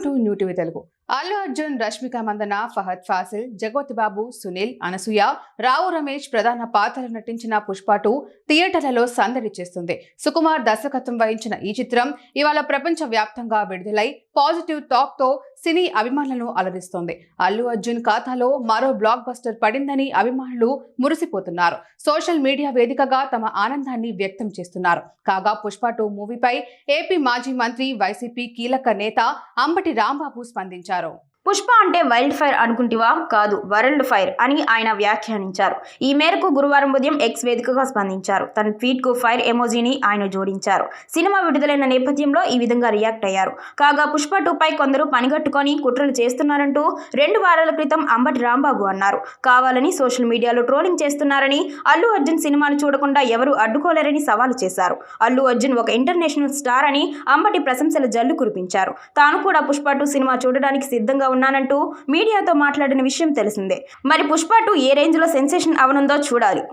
Welcome to New TV Telugu. Allu Arjun, Rashmika Mandanna, Fahadh Faasil, Jagapathi Babu, Sunil, Anasuya, Rao Ramesh ప్రధాన పాత్రలు నటించిన పుష్ప 2 థియేటర్లలో సందడి చేస్తుంది. సుకుమార్ దర్శకత్వం వహించిన ఈ చిత్రం ఇవాళ ప్రపంచ వ్యాప్తంగా విడుదలై పాజిటివ్ టాక్ తో సినీ అభిమానులను అలరిస్తోంది. అల్లు అర్జున్ ఖాతాలో మరో బ్లాక్ బస్టర్ పడిందని అభిమానులు మురిసిపోతున్నారు. సోషల్ మీడియా వేదికగా తమ ఆనందాన్ని వ్యక్తం చేస్తున్నారు. కాగా పుష్ప 2 మూవీపై ఏపీ మాజీ మంత్రి, వైసీపీ కీలక నేత అంబటి రాంబాబు స్పందించారు. పుష్ప అంటే వైల్డ్ ఫైర్ అనుకుంటివా? కాదు, వరల్డ్ ఫైర్ అని ఆయన వ్యాఖ్యానించారు. ఈ మేరకు గురువారం ఉదయం ఎక్స్ వేదికగా స్పందించారు. తన ట్వీట్ కు ఫైర్ ఎమోజీని ఆయన జోడించారు. సినిమా విడుదలైన నేపథ్యంలో ఈ విధంగా రియాక్ట్ అయ్యారు. కాగా పుష్ప 2 పై కొందరు పనిగట్టుకొని కుట్రలు చేస్తున్నారంటూ 2 వారాల క్రితం అంబటి రాంబాబు అన్నారు. కావాలని సోషల్ మీడియాలో ట్రోలింగ్ చేస్తున్నారని, అల్లు అర్జున్ సినిమాను చూడకుండా ఎవరూ అడ్డుకోలేరని సవాలు చేశారు. అల్లు అర్జున్ ఒక ఇంటర్నేషనల్ స్టార్ అని అంబటి ప్రశంసల జల్లు కురిపించారు. తాను కూడా పుష్ప 2 సినిమా చూడడానికి సిద్ధంగా ఉన్నానంటూ మీడియాతో మాట్లాడిన విషయం తెలిసిందే. మరి పుష్ప 2 ఏ రేంజ్ లో సెన్సేషన్ అవనుందో చూడాలి.